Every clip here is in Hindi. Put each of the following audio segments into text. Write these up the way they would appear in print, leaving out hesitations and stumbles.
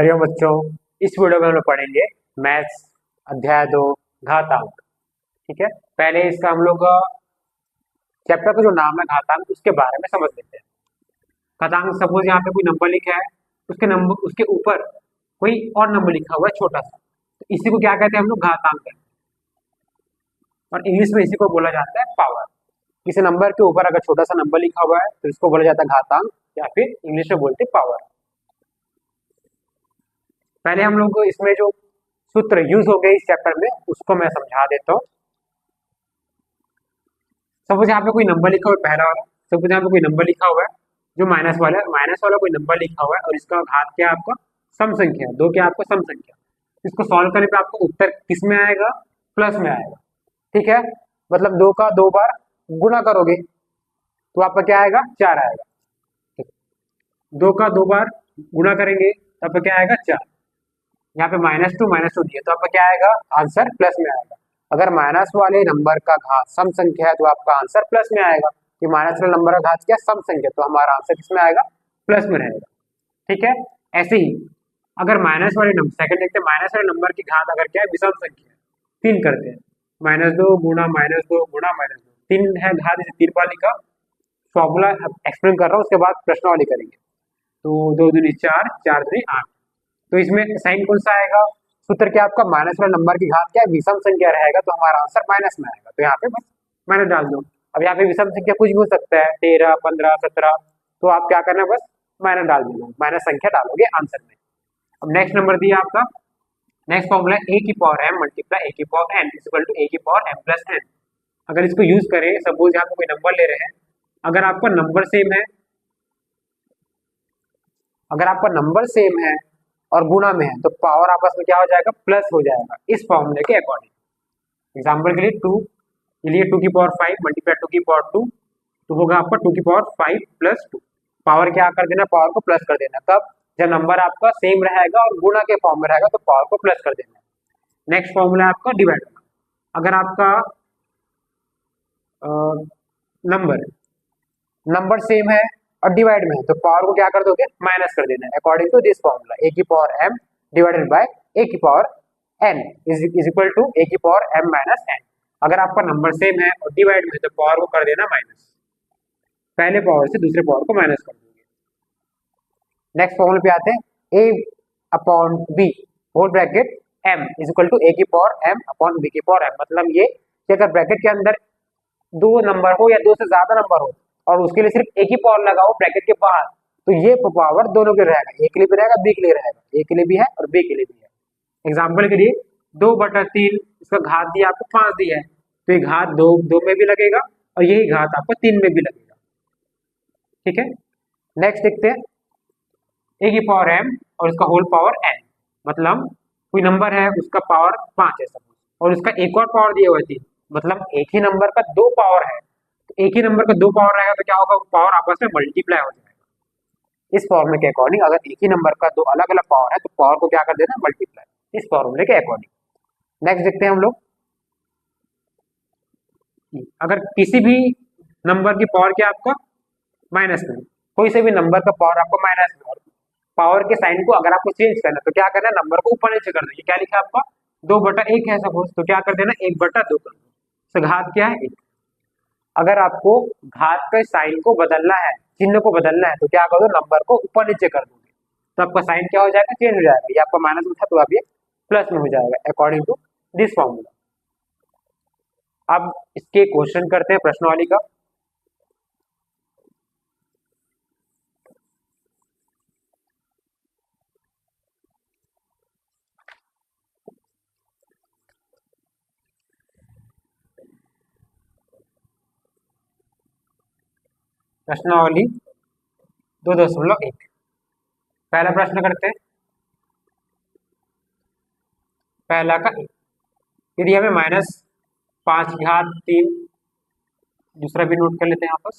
हरिओम बच्चों, इस वीडियो में हम लोग पढ़ेंगे मैथ्स अध्याय 2 घातांक। ठीक है, पहले इसका हम लोग चैप्टर का जो नाम है घातांक उसके बारे में समझ लेते हैं। घातांक, सपोज यहाँ पे कोई नंबर लिखा है, उसके ऊपर कोई और नंबर लिखा हुआ है छोटा सा, तो इसी को क्या कहते हैं हम लोग घातांक कहते हैं। और इंग्लिश में इसी को बोला जाता है पावर। किसी नंबर के ऊपर अगर छोटा सा नंबर लिखा हुआ है तो इसको बोला जाता है घातांक, या फिर इंग्लिश में बोलते हैं पावर। पहले हम लोग इसमें जो सूत्र यूज हो गए इस चैप्टर में उसको मैं समझा देता हूँ। सपोज यहाँ पे कोई नंबर लिखा हुआ है, पहला वाला। सपोज यहाँ पे कोई नंबर लिखा हुआ है जो माइनस वाला कोई नंबर लिखा हुआ है, और इसका घात क्या है आपका सम संख्या, दो क्या आपका सम संख्या। इसको सॉल्व करने पे आपको उत्तर किस में आएगा, प्लस में आएगा। ठीक है, मतलब दो का दो बार गुणा करोगे तो आपका क्या आएगा, 4 आएगा। दो का दो बार गुणा करेंगे तो आपका क्या आएगा, 4। यहाँ पे -2 दिए तो आपका क्या आएगा, आंसर प्लस में आएगा। अगर माइनस वाले नंबर का घात सम संख्या है तो आपका आंसर प्लस में आएगा। कि माइनस वाले नंबर का घात क्या सम संख्या, तो हमारा आंसर किसमें आएगा, प्लस में रहेगा। ठीक है, ऐसे ही अगर माइनस वाले नंबर, सेकंड देखते हैं, माइनस वाले नंबर की घात अगर क्या है, विषम संख्या 3 करते हैं, -2 गुणा -2 गुणा -2, 3 है घात, इसे 3 बार लिखा। फॉर्मूला एक्सप्लेन कर रहा हूँ, उसके बाद प्रश्नावली करेंगे। तो 2 दूनी 4, 4 दूनी 8। तो इसमें साइन कौन सा आएगा, सूत्र क्या आपका माइनस वाला नंबर की घात क्या है, विषम संख्या रहेगा, तो हमारा आंसर माइनस में आएगा। तो यहाँ पे बस माइनस डाल दो। अब यहाँ पे विषम संख्या कुछ भी हो सकता है, 13, 15, 17, तो आप क्या करना, बस माइनस डाल देना, माइनस संख्या डालोगे आंसर में। अब नेक्स्ट नंबर दिया आपका, नेक्स्ट फॉर्मूला a की पावर m मल्टीप्लाई a की power n equal to a की पावर m प्लस n। अगर इसको यूज करें, सपोज यहाँ पे कोई नंबर ले रहे हैं, अगर आपका नंबर सेम है, अगर आपका नंबर सेम है और गुणा में है तो पावर आपस में क्या हो जाएगा, प्लस हो जाएगा, इस फॉर्मूले के अकॉर्डिंग। एग्जांपल के लिए 2 के लिए 2 की पावर 5 मल्टीप्लाई 2 की पावर 2, तो होगा आपका 2 की पावर 5 प्लस 2। पावर क्या कर देना, पावर को प्लस कर देना। कब, जब नंबर आपका सेम रहेगा और गुणा के फॉर्म में रहेगा तो पावर को प्लस कर देना। नेक्स्ट फॉर्मूला है आपका डिवाइड। अगर आपका नंबर सेम है और डिवाइड में है तो पावर को क्या कर दोगे, माइनस कर देना। According to this formula a की power m divided by a की power n is equal to a की पावर m माइनस n। अगर आपका नंबर सेम है और डिवाइड में है तो पावर को कर देना माइनस, पहले पावर से दूसरे पावर को माइनस कर दोगे। नेक्स्ट फॉर्मूले पे आते हैं, a upon b whole bracket m is equal to a की पावर m अपॉन b की पावर m। मतलब ये कि अगर ब्रैकेट के अंदर दो नंबर हो या दो से ज्यादा नंबर हो और उसके लिए सिर्फ एक ही पावर लगाओ ब्रैकेट के बाहर, तो ये पावर दोनों के लिए रहेगा, ए के लिए भी रहेगा, बी के लिए रहेगा। ए के लिए भी है और बी के लिए भी है। एग्जाम्पल के लिए 2/3 इसका घात दिया आपको 5 दिया है, तो ये घात दो में भी लगेगा और यही घात आपको 3 में भी लगेगा। ठीक है, नेक्स्ट देखते हैं, ए की पावर m और इसका होल पावर n। मतलब कोई नंबर है उसका पावर 5 है सपोज, और उसका एक और पावर दिया हुआ है 3, मतलब एक ही नंबर का 2 पावर है। तो एक ही नंबर का 2 पावर रहेगा तो क्या होगा, पावर आपस में मल्टीप्लाई हो जाएगा। इस फॉर्मूले के अकॉर्डिंग अगर एक ही नंबर का 2 अलग अलग पावर है तो पावर को क्या कर देना, मल्टीप्लाई, इस फॉर्मूले के अकॉर्डिंग। नेक्स्ट देखते हैं हम लोग, अगर किसी भी नंबर की पावर क्या आपका माइनस में, कोई से भी नंबर का पावर आपको माइनस में, और पावर के साइन को अगर आपको चेंज करना तो क्या करना है, नंबर को ऊपर नीचे कर दो। ये क्या लिखा है आपका 2/1 है सपोज, तो क्या कर देना 1/2 कर दो। तो घात क्या है 1। अगर आपको घात के साइन को बदलना है, चिन्ह को बदलना है, तो क्या करो, नंबर को ऊपर नीचे कर दोगे तो आपका साइन क्या हो जाएगा, चेंज हो जाएगा। ये आपका माइनस में था तो अब ये प्लस में हो जाएगा अकॉर्डिंग टू दिस फॉर्मूला। अब इसके क्वेश्चन करते हैं प्रश्नावली का। प्रश्नावली 2.1, पहला प्रश्न करते हैं, पहला का यदि हमें -5 की घात 3, दूसरा भी नोट कर लेते हैं आपस,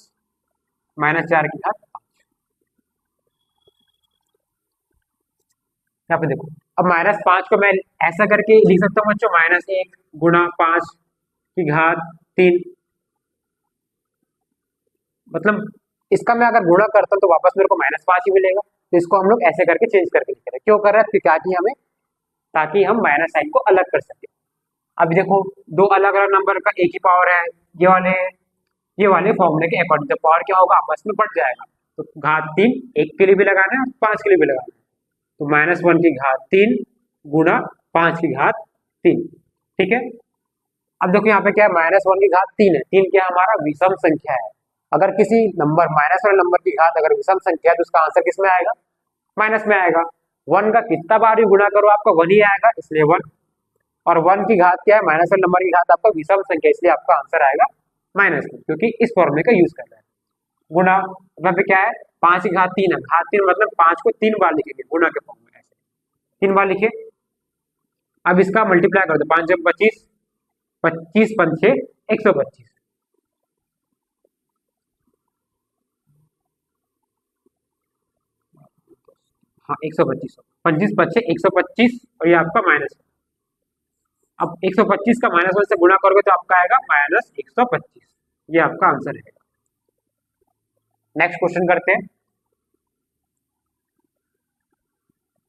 -4 की घात 5। यहाँ पे देखो, अब -5 को मैं ऐसा करके लिख सकता हूँ बच्चों, -1 गुणा 5 की घात 3। मतलब इसका मैं अगर गुणा करता हूँ तो वापस मेरे को -5 ही मिलेगा, तो इसको हम लोग ऐसे करके चेंज करके लिख रहे हैं। क्यों कर रहे हैं? ताकि हम माइनस साइन को अलग कर सके। अब देखो दो अलग अलग नंबर का एक ही पावर है, ये वाले फॉर्मूले के अकॉर्डिंग तो पावर क्या होगा, आपस में बढ़ जाएगा। तो घात 3 1 के लिए भी लगाना है और 5 के लिए भी लगाना है। तो -1 की घात 3 गुणा 5 की घात 3। ठीक है, अब देखो यहाँ पे क्या है, -1 की घात 3 है। 3 क्या हमारा विषम संख्या है। अगर किसी नंबर माइनस वाले नंबर की घात अगर विषम संख्या है तो उसका आंसर किस में आएगा, माइनस में आएगा। 1 का कितना बार भी गुणा करो आपका 1 ही आएगा, इसलिए 1। और 1 की घात क्या है, माइनस वाले नंबर की घात आपका विषम संख्या, इसलिए आपका आंसर आएगा -1, क्योंकि इस फॉर्मूले का यूज कर रहे हैं। गुणा यहाँ पे क्या है, 5 की घात 3 है। घात 3 मतलब 5 को 3 बार लिखेंगे गुणा के फॉर्म में, ऐसे 3 बार लिखे। अब इसका मल्टीप्लाई कर दो, 5 जब 25, 25 पंचे 125। हाँ 125, 25 पच्चे 125 और ये आपका माइनस। अब 125 का -1 से गुणा करोगे तो आपका आएगा -125। ये आपका आंसर है। नेक्स्ट क्वेश्चन करते हैं।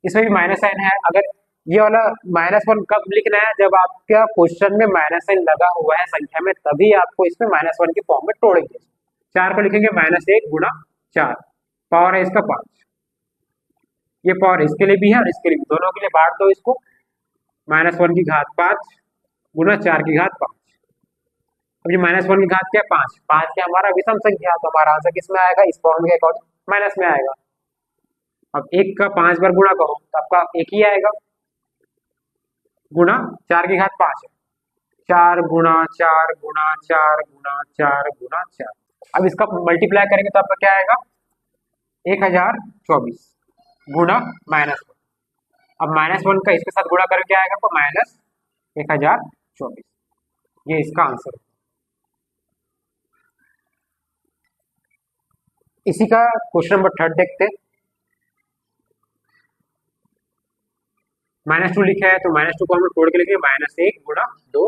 इसमें भी माइनस साइन है। अगर ये वाला -1 कब लिखना है, जब आपका क्वेश्चन में माइनस साइन लगा हुआ है संख्या में, तभी आपको इसमें -1 के फॉर्म में तोड़ेंगे। 4 को लिखेंगे -1 गुणा 4, पावर है इसका 5। ये पावर इसके लिए भी है और इसके लिए भी, दोनों के लिए बांट दो इसको। -1 की घात 5 गुणा 4 की घात 5। अब ये -1 की घात क्या है, 5। 5 क्या हमारा विषम संख्या, तो हमारा आंसर किस में आएगा, इस फॉर्म के अकॉर्डिंग माइनस में आएगा। अब 1 का 5 बार गुणा करो तो आपका 1 ही आएगा, गुणा 4 की घात 5 है। 4 गुणा 4 गुणा 4 गुणा 4 गुणा 4। अब इसका मल्टीप्लाई करेंगे तो आपका क्या आएगा, 1024 गुणा -1। अब -1 का इसके साथ गुणा करके क्या आएगा आपको, -1024। ये इसका आंसर है। इसी का क्वेश्चन नंबर 3 देखते हैं। -2 लिखा है तो -2 को हम लोग तोड़ के लिखेंगे, -1 गुणा 2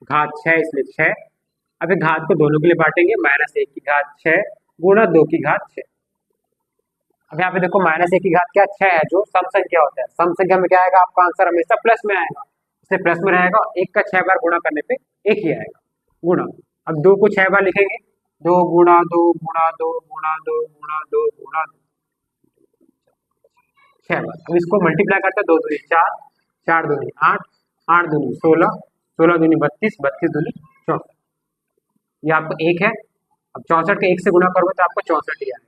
घात 6, इसलिए 6। अब घात को दोनों के लिए बांटेंगे, -1 की घात 6 गुणा 2 की घात 6। अब यहाँ पे देखो -1 की घात क्या 6 है, जो सम संख्या होता है। सम संख्या में क्या आएगा, आपका आंसर हमेशा प्लस में आएगा, इसलिए प्लस में रहेगा। 1 का 6 बार गुणा करने पे 1 ही आएगा, गुणा। अब 2 को 6 बार लिखेंगे, 2 गुणा 2 गुणा 2 गुणा 2 गुणा 2 गुणा 2, 6 बार। अब इसको मल्टीप्लाई करते हैं, 2 दूनी 4, 4 दूनी 8, 8 दूनी 16, 16 दूनी 32, 32 दूनी 64। ये आपको 1 है। अब 64 के 1 से गुणा करोगे तो आपको 64 ही आएगा।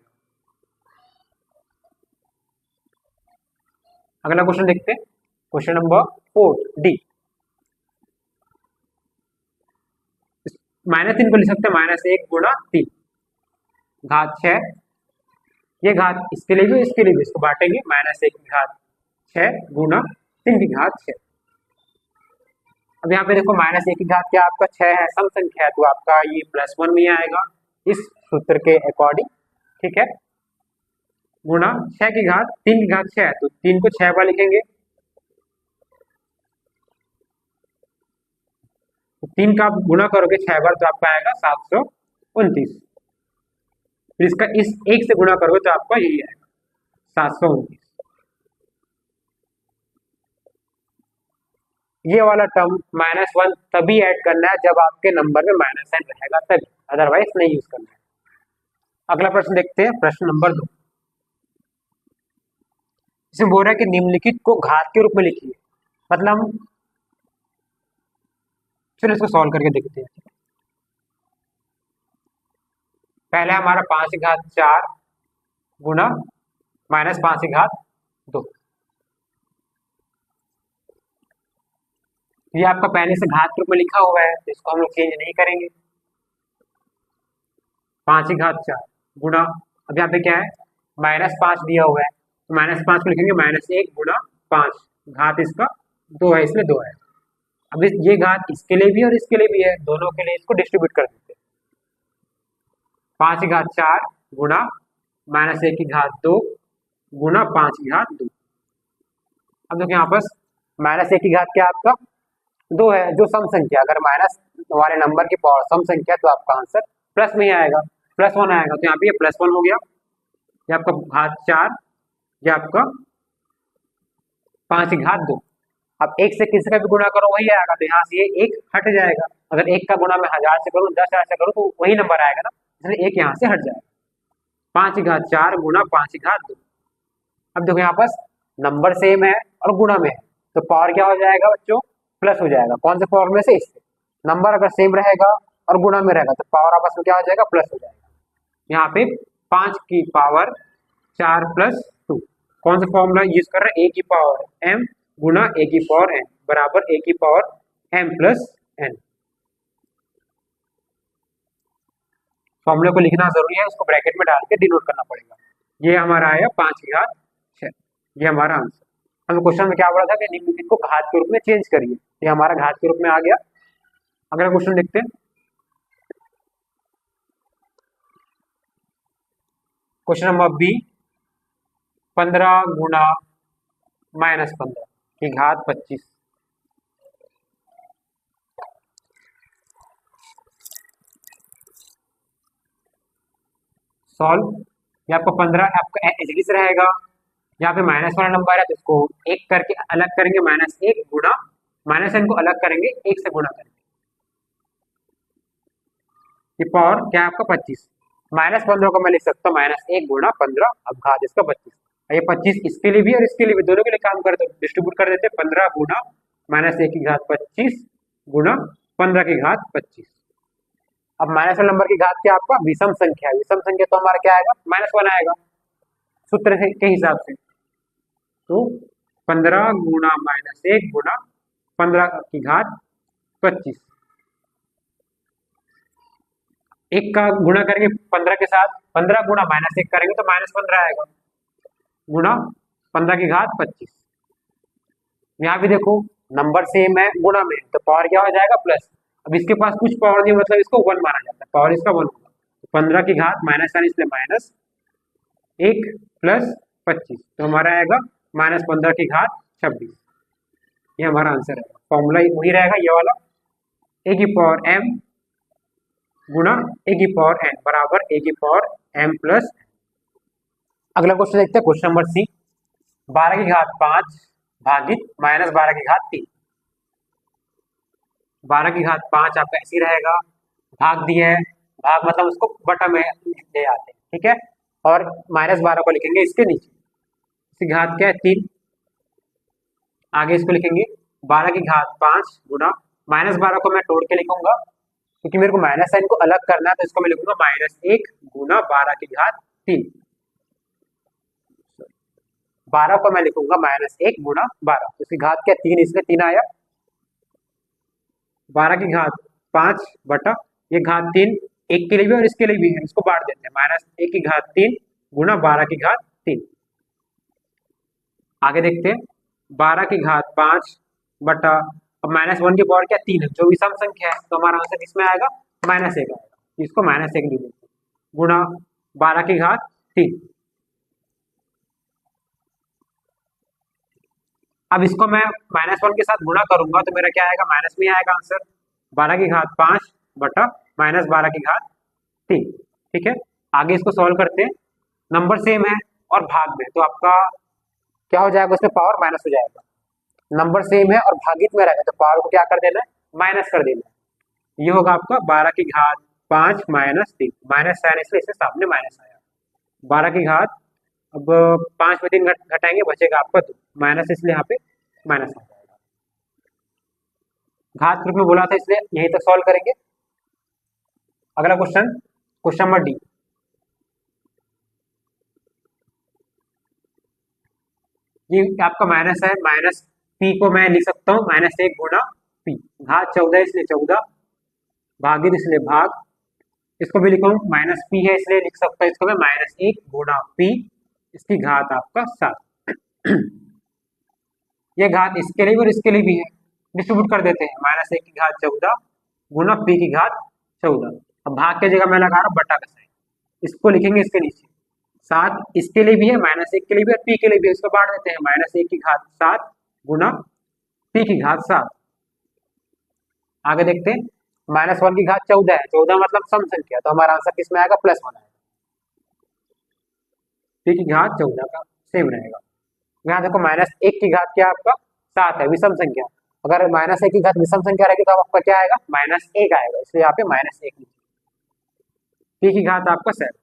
अगला क्वेश्चन देखते हैं, क्वेश्चन नंबर 4 डी। -3 को लिख सकते हैं -1 गुणा 3 घात 6। ये घात इसके लिए भी इसके लिए भी, इसको बांटेंगे, -1 की घात 6 गुणा 3 की घात 6। अब यहाँ पे देखो -1 की घात क्या आपका 6 है, सम संख्या है, तो आपका ये +1 में आएगा इस सूत्र के अकॉर्डिंग। ठीक है, गुणा 6 की घात 3 की घात 6 है, तो 3 को 6 बार लिखेंगे, तो 3 का आप गुणा करोगे 6 बार तो आपका आएगा 729। फिर इसका इस 1 से गुणा करोगे तो आपका यही आएगा 729। ये वाला टर्म -1 तभी ऐड करना है जब आपके नंबर में माइनस साइन रहेगा तभी, अदरवाइज नहीं यूज करना है। अगला प्रश्न देखते हैं, प्रश्न नंबर 2। इसमें बोल रहा है कि निम्नलिखित को घात के रूप में लिखिए। मतलब चलो इसको सॉल्व करके देखते हैं। पहले हमारा 5 की घात 4 गुणा -5 की घात 2। ये आपका पहले से घात के रूप में लिखा हुआ है, तो इसको हम लोग चेंज नहीं करेंगे। 5 की घात 4 गुणा, अब यहाँ पे क्या है, -5 दिया हुआ है, तो -5 को लिखेंगे -1 गुणा 5 घात इसका 2 है, इसलिए 2 है। अब ये घात इसके लिए भी और इसके लिए भी है, दोनों के लिए इसको डिस्ट्रीब्यूट कर देते हैं। 5 की घात 4 गुणा -1 की घात 2 गुणा 5 की घात 2। अब देखो यहाँ पर -1 की घात क्या आपका 2 है, जो सम संख्या, अगर माइनस वाले नंबर की पावर सम संख्या तो आपका आंसर प्लस में ही आएगा, +1 आएगा। तो यहाँ पे ये +1 हो गया, ये आपका घात 4 ये आपका 5 की घात 2। अब एक से किसी का भी गुणा करो वही आएगा, तो यहाँ से ये एक हट जाएगा। अगर एक का गुणा मैं 1000 से करूँ, 10,000 से करूँ, तो वही नंबर आएगा ना, इसलिए एक यहाँ से हट जाएगा। 5 की घात 4 गुणा 5 की घात 2। अब देखो यहाँ पास नंबर सेम है और गुणा में है, तो पावर क्या हो जाएगा बच्चों, प्लस हो जाएगा। कौन से पावर में से, इससे। नंबर अगर सेम रहेगा और गुणा में रहेगा तो पावर आपस में क्या हो जाएगा, प्लस हो जाएगा। यहाँ पे 5 की पावर 4 प्लस 2, कौन सा फॉर्मूला यूज कर रहे हैं, ए की पावर m गुणा ए की पावर n बराबर ए की पावर m प्लस n। फॉर्मूले को लिखना जरूरी है, उसको ब्रैकेट में डाल के डिनोट करना पड़ेगा। ये हमारा आया 5 की घात 6, ये हमारा आंसर। हमें क्वेश्चन में क्या बोला था कि निम्नलिखित को घात के रूप में चेंज करिए, ये हमारा घात के रूप में आ गया। अगला क्वेश्चन देखते हैं। क्वेश्चन नंबर बी, 15 गुणा -15 की घात 25। सॉल्व। ये आपको 15 आपका एज रहेगा, यहाँ पे माइनस वाला नंबर है तो इसको एक करके अलग करेंगे, -1 गुणा -n को अलग करेंगे, 1 से गुणा करेंगे। ये पावर क्या है आपका 25, -15 को मैं लिख सकता हूँ -1 गुणा 15, अब घात इसका 25। ये 25 इसके लिए भी और इसके लिए भी, दोनों के लिए काम करते, डिस्ट्रीब्यूट कर देते। 15 गुणा -1 की घात 25 गुणा 15 की घात 25। अब माइनस वाले नंबर की घात क्या आपका विषम संख्या है, विषम संख्या तो हमारा क्या आएगा, -1 आएगा सूत्र के हिसाब से। तो 15 गुणा -1 गुणा 15 की घात 25, एक का गुणा करेंगे 15 के साथ, 15 गुणा -1 करेंगे तो -15 आएगा, गुणा 15 की घात 25। यहाँ भी देखो नंबर सेम है, गुणा में, तो पावर क्या हो जाएगा, प्लस। अब इसके पास कुछ पावर नहीं, मतलब इसको 1 माना जाता है, पावर इसका 1 होगा। 15 की घात -1 इसलिए -1 प्लस 25, तो हमारा आएगा -15 की घात 26। ये हमारा आंसर है। फॉर्मूला वही रहेगा ये वाला, ए की पावर m गुणा ए की पावर n बराबर ए की पावर m प्लस। अगला क्वेश्चन देखते हैं, क्वेश्चन नंबर सी, 12 की घात 5 भागित -12 की घात 3। 12 की घात 5 आपका ऐसी रहेगा, भाग दिया है, भाग मतलब उसको बटा में ले आते हैं, ठीक है। और -12 को लिखेंगे इसके नीचे, इसकी घात क्या है 3, आगे इसको लिखेंगे 12 की घात 5 गुणा -12 को मैं तोड़ के लिखूंगा, क्योंकि मेरे को माइनस साइन को अलग करना है, तो इसको मैं लिखूंगा -1 गुणा 12 की घात 3। 12 को मैं लिखूंगा -1 गुणा 12, इसकी घात क्या 3, इसलिए 3 आया। 12 की घात 5 बटा ये घात 3, एक के लिए भी और इसके लिए भी है, इसको बांट देते हैं, -1 की घात 3 गुणा 12 की घात 3। आगे देखते हैं, 12 की घात 5 बटा, अब -1 की पावर क्या 3 है, जो विषम संख्या है, तो हमारा आंसर इसमें आएगा -1 आएगा, इसको -1 लिख देते हैं, गुणा 12 की घात 3। अब इसको मैं -1 के साथ गुणा करूंगा तो मेरा क्या आएगा, माइनस में आएगा आंसर, 12 की घात 5 बटा -12 की घात 3, ठीक है। आगे इसको सॉल्व करते हैं, नंबर सेम है और भाग में, तो आपका क्या हो जाएगा, उसमें पावर माइनस हो जाएगा। नंबर सेम है और भागित में रहेगा, तो पावर को क्या कर देना है, माइनस कर देना है। ये होगा आपका 12 की घात 5 माइनस 3, माइनस साइन इसलिए इसके सामने माइनस आया। 12 की घात, अब 5 में 3 घटाएंगे, बचेगा आपका 2, माइनस इसलिए यहाँ पे माइनस आ जाएगा। घात के रूप में बोला था इसलिए यहीं तक सॉल्व करेंगे। अगला क्वेश्चन, क्वेश्चन नंबर डी, ये आपका माइनस है, माइनस पी को मैं लिख सकता हूँ -1 गुणा पी, घात 14 इसलिए 14, भागित इसलिए भाग, इसको भी लिखूँ माइनस पी है इसलिए लिख सकता हूँ इसको मैं -1 गुणा पी, इसकी घात आपका 7। ये घात इसके लिए भी और इसके लिए भी है, डिस्ट्रीब्यूट कर देते हैं, -1 की घात 14 गुणा पी की घात 14। अब भाग की जगह मैं लगा रहा हूँ बटा का साइन, इसको लिखेंगे इसके नीचे, 7 इसके लिए भी है, -1 के लिए भी और पी के लिए भी है, इसको बांट देते हैं, -1 की घात 7 गुणा पी की घात 7। आगे देखते हैं, -1 की घात 14 है, 14 मतलब सम संख्या, तो हमारा आंसर किसमें आएगा, +1 आएगा, पी की घात 14 का सेम रहेगा। यहाँ देखो माइनस एक की घात क्या आपका 7 है, विषम संख्या। अगर माइनस एक की घात विषम संख्या रहेगी तो आपका क्या आएगा, माइनस एक आएगा, इसलिए यहाँ पे माइनस एक। पी की घात आपका 7,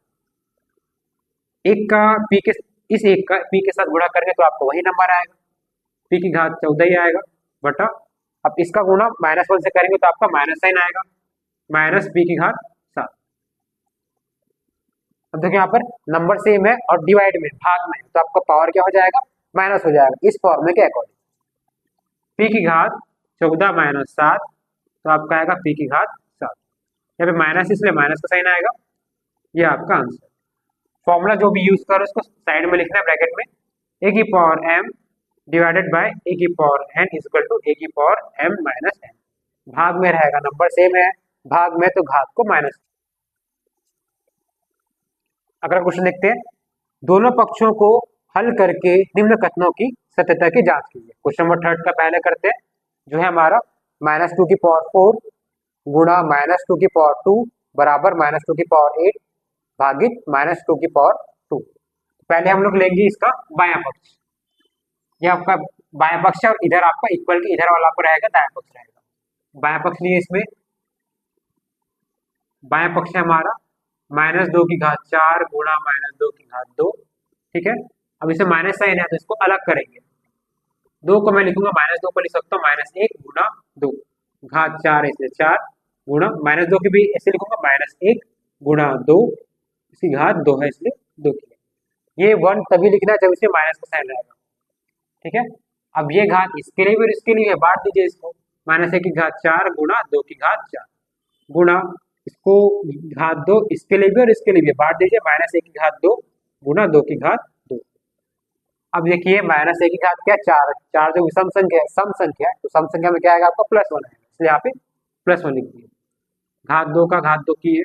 एक का पी के इस एक का पी के साथ गुणा करेंगे तो आपको वही नंबर आएगा, पी की घात 14 ही आएगा बटा। अब इसका गुणा -1 से करेंगे तो आपका माइनस साइन आएगा, माइनस पी की घात 7। अब देखिए यहाँ पर नंबर सेम है और डिवाइड में भाग में तो आपका पावर क्या हो जाएगा, माइनस हो जाएगा इस फॉर्मूले के अकॉर्डिंग। पी की घात 14 माइनस 7 तो आपका आएगा पी की घात 7। यहाँ पे माइनस इसलिए माइनस का साइन आएगा, ये आपका आंसर। फॉर्मूला जो भी यूज करो उसको साइड में लिखना है ब्रैकेट में, ए की power m divided by a की power n is equal to a की पावर m माइनस n। भाग में रहेगा, नंबर सेम है, भाग में तो घात को माइनस। अगला क्वेश्चन देखते हैं, दोनों पक्षों को हल करके निम्न कथनों की सत्यता की जांच कीजिए। क्वेश्चन नंबर 3 का पहले करते हैं, जो है हमारा -2 की पावर 4 गुणा -2 की पावर 2 बराबर -2 की पावर 8 भागित -2 की पावर 2। पहले हम लोग लेंगे इसका बायां पक्ष, ये आपका बायां पक्ष है और इधर आपका इक्वल की इधर वाला आपको रहेगा दायां पक्ष रहेगा। बायां पक्ष लिए इसमें, बायां पक्ष है हमारा -2 की घात 4 गुणा -2 की घात 2, ठीक है। अब इसे माइनस साइन है तो इसको अलग करेंगे, 2 को मैं लिखूंगा -2 को लिख सकता हूँ -1 गुणा 2 घात 4 इसलिए 4 गुणा -2 की भी ऐसे लिखूंगा -1 गुणा 2 इसकी घात 2 है इसलिए 2 की। ये 1 तभी लिखना है जब इसमें माइनस का साइन रहेगा, ठीक है। अब ये घात इसके लिए भी और इसके लिए है, बांट दीजिए इसको, -1 की घात 4 गुणा 2 की घात 4 गुणा इसको घात 2 इसके लिए भी और इसके लिए भी बांट दीजिए, -1 की घात 2 गुणा 2 की घात 2। अब देखिए -1 की घात क्या 4, 4 जो विषम संख्या है सम संख्या है तो सम संख्या में क्या आएगा आपका +1 आएगा, इसलिए यहाँ पे +1 लिख दिए। घात 2 का घात 2 की है,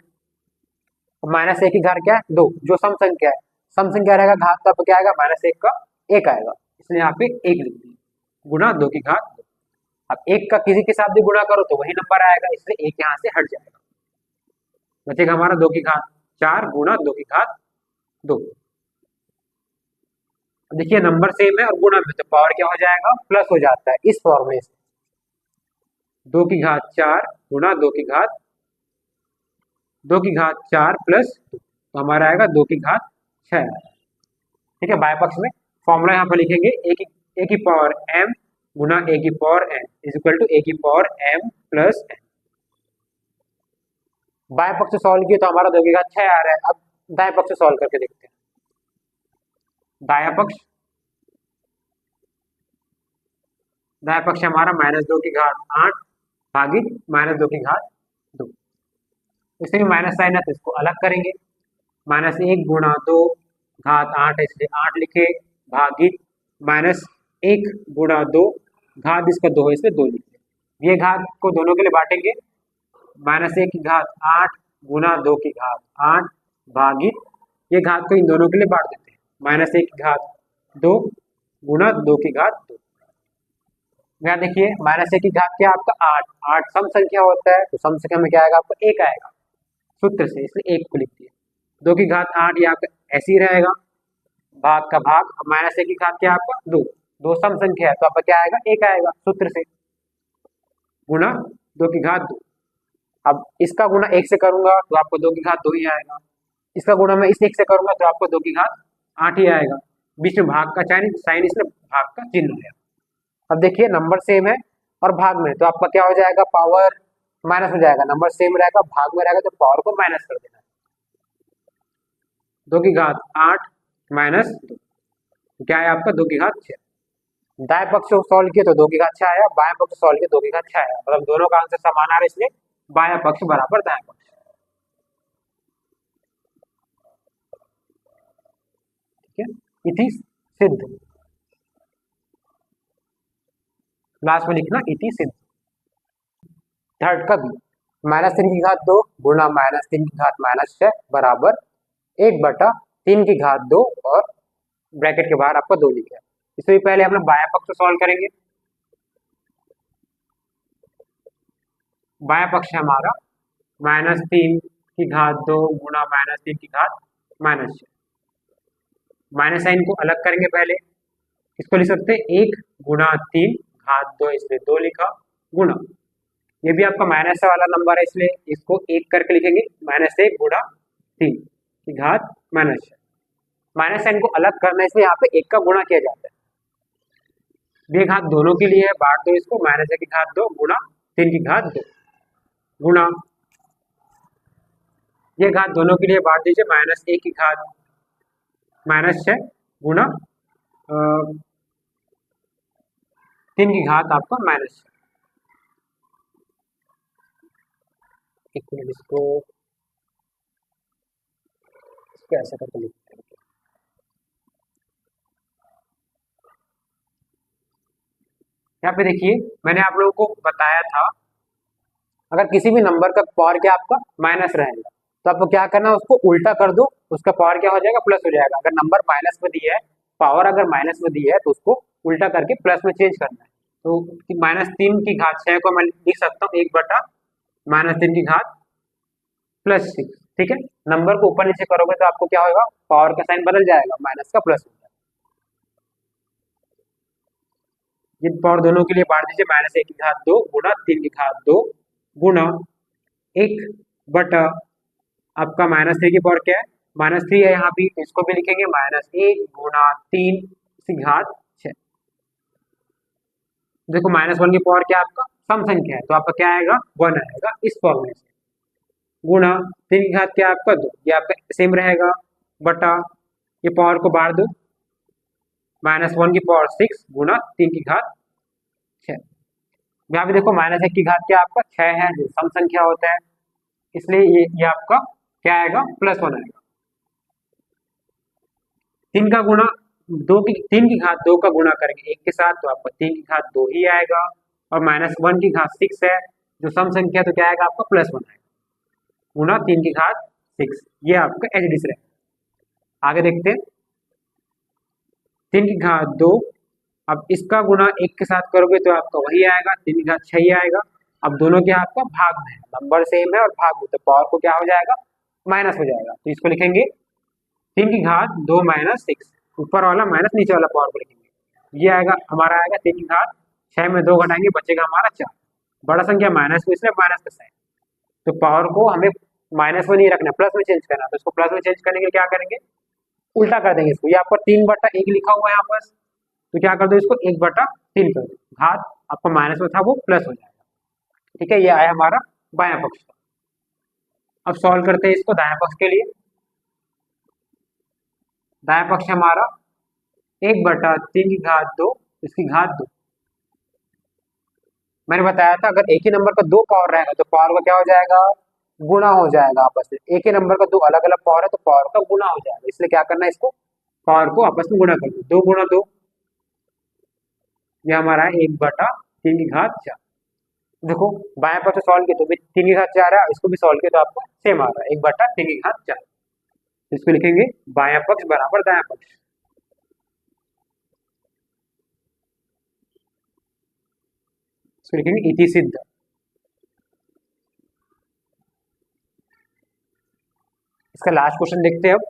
-1 की घात क्या है 2 जो सम संख्या है, सम संख्या रहेगा घात का तो क्या आएगा -1 का 1 आएगा, इसलिए यहाँ पे 1 लिख दिए गुणा 2 की घात 2। अब 1 का किसी के साथ भी गुणा करो तो वही नंबर आएगा, इसलिए 1 यहाँ से हट जाएगा, बचेगा हमारा 2 की घात 4 गुणा 2 की घात 2। देखिए नंबर सेम है और गुणा में तो पावर क्या हो जाएगा प्लस हो जाता है इस फॉर्मूले से, 2 की घात 4 गुणा 2 की घात 4 प्लस 2 तो हमारा आएगा 2 की घात 6, ठीक है। बाएं पक्ष में फॉर्मूला यहाँ पर लिखेंगे ए की पावर m गुणा ए की power n is equal to a की पावर m प्लस n। बाएं पक्ष से सॉल्व किए तो हमारा 2 की घात 6 आ रहा है। अब दाएं पक्ष से सॉल्व करके देखते हैं, दायां पक्ष हमारा -2 की घात 8 भागित -2 की घात 2, इसमें माइनस साइन है तो इसको अलग करेंगे, -1 गुणा 2 घात 8 है इसलिए 8 लिखे भागित -1 गुणा 2 घात इसका 2 है इसलिए 2 लिखे। ये घात को दोनों के लिए बांटेंगे, -1 की घात 8 गुणा 2 की घात 8 भागित ये घात को इन दोनों के लिए बांट देते हैं, -1 की घात 2 गुणा 2 की घात 2। यहाँ देखिए -1 की घात क्या आपका 8, 8 सम संख्या होता है तो सम संख्या में क्या आएगा आपको 1 आएगा सूत्र से, इसलिए 1 को लिख दिए। 2 की घात 8 ये आपका ऐसे ही रहेगा, भाग का भाग, -1 की घात क्या आपका 2, 2 सम संख्या है तो आपका क्या आएगा 1 आएगा सूत्र से, गुणा 2 की घात 2। अब इसका गुणा 1 से करूंगा तो आपको 2 की घात 2 ही आएगा, इसका गुणा मैं इस 1 से करूंगा तो आपको 2 की घात 8 ही आएगा, बीच में भाग का साइन इसलिए भाग का चिन्ह है। अब देखिए नंबर सेम है और भाग में तो आपका क्या हो जाएगा पावर माइनस हो जाएगा, नंबर सेम रहेगा भाग में रहेगा तो पावर को माइनस कर देना, 2 की घात 8 माइनस 2 क्या है आपका 2 की घात 6। दाएं पक्ष को सॉल्व किए तो 2 की घात 6 आया, बाएं पक्ष सॉल्व किए 2 की घात 6 आया, मतलब दोनों का आंसर समान आ रहा है इसलिए बायां पक्ष बराबर दाएं पक्ष, ठीक है। इति सिद्ध, लास्ट में लिखना इति सिद्ध। थर्ड का बी, -3 की घात 2 गुणा -3 की घात -6 बराबर 1/3 की घात 2 और ब्रैकेट के बाहर आपका 2 लिखा है। इससे पहले हम लोग बायां पक्ष को सॉल्व करेंगे, बायां पक्ष है हमारा -3 की घात 2 गुणा -3 की घात -6 माइनस साइन को अलग करेंगे पहले, इसको लिख सकते हैं 1 × 3 घात 2, इसलिए 2 लिखा, गुणा, ये भी आपका माइनस वाला नंबर है इसलिए इसको 1 करके लिखेंगे, -1 × 3 की घात -6। माइनस साइन को अलग करना है इसलिए यहाँ पे 1 का गुणा किया जाता है। ये घात दोनों के लिए है, बांट दो इसको, -1 की घात 2 गुणा 3 की घात 2 गुणा, ये घात दोनों के लिए बांट दीजिए, -1 की घात -6 गुणा 3 की घात आपका -6। एक मिनट, इसको ऐसा करके लिखते हैं। यहाँ पे देखिए मैंने आप लोगों को बताया था, अगर किसी भी नंबर का पावर क्या आपका माइनस रहेगा तो आपको क्या करना है, उसको उल्टा कर दो, उसका पावर क्या हो जाएगा, प्लस हो जाएगा। अगर नंबर माइनस में दिया है, पावर अगर माइनस में दी है तो उसको उल्टा करके प्लस में चेंज करना है। तो -3 की घात 6 को मैं लिख सकता हूँ 1/-3 की घात+6, ठीक है। नंबर को ऊपर नीचे करोगे तो आपको क्या होगा, पावर का साइन बदल जाएगा, माइनस का प्लस हो जाएगा। ये पावर दोनों के लिए बांट दीजिए, -1 की घात 2 गुणा 3 की घात 2 गुणा 1 आपका -3 की पावर क्या है, -3 है यहाँ भी, इसको भी लिखेंगे -1 × 3 की घात 6। देखो -1 की पावर क्या आपका सम संख्या है तो आपका क्या आएगा, 1 आएगा इस फॉर्मूले से, गुणा 3 की घात क्या आपका 2, ये आपका सेम रहेगा, बटा ये पावर को बांट दो, -1 की पावर 6 गुणा 3 की घात 6। यहाँ पे देखो -1 की घात क्या आपका 6 है जो सम संख्या होता है, इसलिए ये आपका क्या आएगा, +1 आएगा। 3 की घात 2 का गुणा करेंगे 1 के साथ तो आपका 3 की घात 2 ही आएगा, और -1 की घात 6 है जो सम संख्या तो क्या आएगा आपका +1 आएगा, गुणा 3 की घात 6, ये आपका एचडीस रहेगा। आगे देखते हैं, 3 की घात 2, अब इसका गुणा 1 के साथ करोगे तो आपका वही आएगा, 3 की घात 6 ही आएगा। अब दोनों क्या आपका भाग में है, नंबर सेम है और भाग में, तो पावर को क्या हो जाएगा, माइनस हो जाएगा, तो इसको लिखेंगे 3 की घात 2 - 6, ऊपर वाला माइनस नीचे वाला पावर को लिखेंगे, ये आएगा हमारा आएगा 3 की घात 6 में 2 घटाएंगे बचेगा हमारा 4, बड़ा संख्या माइनस में इसलिए माइनस का साइन, तो पावर को हमें माइनस में नहीं रखना, प्लस में चेंज करना, तो इसको प्लस में चेंज करने के लिए क्या करेंगे, उल्टा कर देंगे इसको, ये आपको 3/1 लिखा हुआ है यहाँ पर, तो क्या कर दो इसको 1/3 कर दो, घात आपका माइनस में था वो प्लस हो जाएगा, ठीक है। ये आया हमारा बायां पक्ष। अब सॉल्व करते हैं इसको दायां पक्ष के लिए। दायां पक्ष हमारा 1/3 की घात 2, इसकी घात 2। मैंने बताया था अगर एक ही नंबर का 2 पावर रहेगा तो पावर का क्या हो जाएगा, गुणा हो जाएगा आपस में, एक ही नंबर का 2 अलग अलग पावर है तो पावर का गुणा हो जाएगा, इसलिए क्या करना है, इसको पावर को आपस में गुणा कर दो, 2 × 2, ये हमारा है 1/3 की घात 4। देखो बाएं पक्ष से सॉल्व किया तो भी 3 की घात 4 है, इसको भी सॉल्व किया तो आपको सेम आ रहा है 1/3 की घात 4, इसको लिखेंगे बायां पक्ष बराबर दायां पक्ष। इसको लिखेंगे इति सिद्ध। इसका लास्ट क्वेश्चन देखते हैं अब।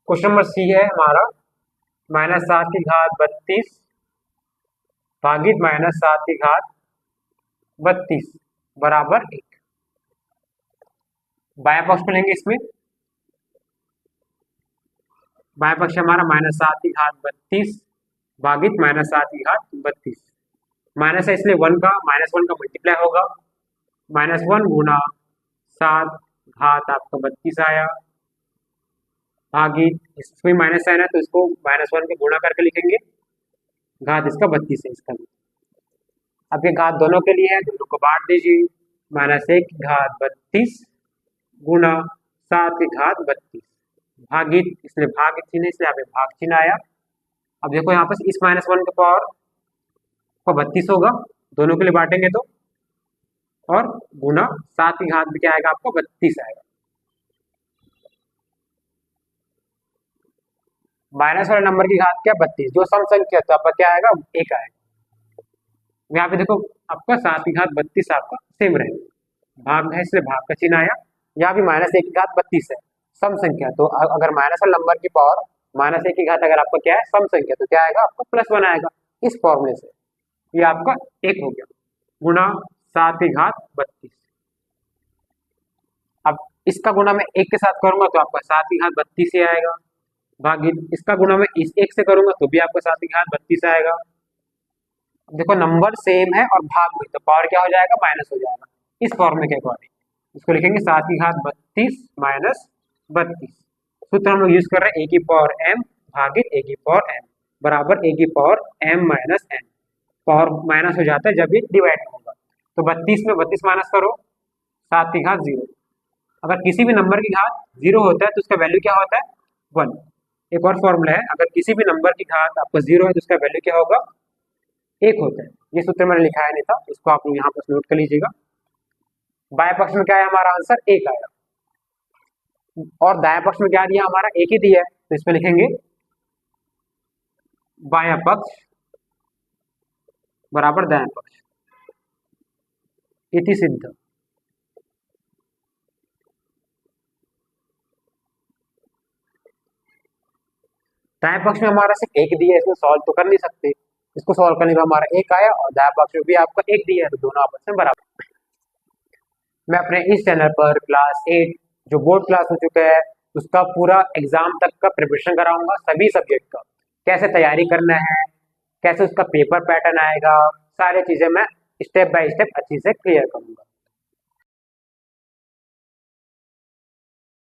क्वेश्चन नंबर सी है हमारा, -7 की घात 32 भागित -7 की घात 32 बराबर 1। बायां पक्ष को लेंगे, इसमें बायां पक्ष हमारा -7 की घात 32 भागित -7 की घात 32, माइनस है इसलिए -1 का मल्टीप्लाई होगा, -1 गुणा 7 घात आपका 32 आया, भागित इसमें माइनस साइन है तो इसको -1 को गुणा करके लिखेंगे, घात इसका 32 है इसका भी। अब ये घात दोनों के लिए है, दोनों को बांट दीजिए, -1 की घात 32 गुणा 7 की घात 32 भागित, इसलिए भाग चिन्ह इसलिए यहाँ पे भाग चिन्ह आया। अब देखो यहाँ पर इस -1 का पावर को 32 होगा, दोनों के लिए बांटेंगे तो, और गुणा 7 की घात में क्या आएगा आपको 32 आएगा, माइनस वाले नंबर की घात क्या 32, जो सम संख्या तो आपका क्या आएगा 1 आएगा, यहाँ पे देखो आपका 7 की घात 32 आपका सेम रहेगा, भाग है इसलिए भाग का चिन्ह आया। यहाँ भी -1 की घात 32 है, सम संख्या, तो अगर माइनस वाले नंबर की पावर -1 की घात अगर आपका क्या है सम संख्या, तो क्या आएगा आपका +1 आएगा इस फॉर्मूले से। ये आपका 1 हो गया, गुणा 7 की घात 32। अब इसका गुणा मैं 1 के साथ करूंगा तो आपका 7 की घात 32 ही आएगा, भागित इसका गुणा मैं इस 1 से करूंगा तो भी आपका 7 की घात 32 आएगा। देखो नंबर सेम है और भाग में, तो पावर क्या हो जाएगा माइनस हो जाएगा इस फॉर्मूले के अकॉर्डिंग। इसको लिखेंगे 7 की घात 32 माइनस 32। सूत्र हम लोग यूज कर रहे हैं a⁴m भागित a⁴m बराबर a⁴m minus n। Power minus हो जाता है जब ये डिवाइड होगा, तो 32 में 32 माइनस करो, 7 की घात 0। अगर किसी भी नंबर की घात 0 होता है तो उसका वैल्यू क्या होता है 1। एक और फॉर्मूला है, अगर किसी भी नंबर की घात आपका 0 है तो उसका वैल्यू क्या होगा 1 होता है। ये सूत्र मैंने लिखा है नहीं था, इसको आप लोग यहाँ पर नोट कर लीजिएगा। बाएं पक्ष में क्या है हमारा आंसर 1 आया, और दाएं पक्ष में क्या दिया हमारा 1 ही दिया है, तो इसमें लिखेंगे बायां पक्ष बराबर दायां पक्ष, इति सिद्ध। दाएं पक्ष में हमारा सिर्फ 1 दिया है, इसमें सॉल्व तो कर नहीं सकते, इसको सॉल्व करने पर हमारा 1 आया, और दाएं पक्ष में भी आपका 1 दिया है, तो दोनों आपस में बराबर। मैं अपने इस चैनल पर क्लास 8 जो बोर्ड क्लास हो चुका है उसका पूरा एग्जाम तक का प्रिपरेशन कराऊंगा, सभी सब्जेक्ट का कैसे तैयारी करना है, कैसे उसका पेपर पैटर्न आएगा, सारी चीजें मैं स्टेप बाय स्टेप अच्छी से क्लियर करूंगा।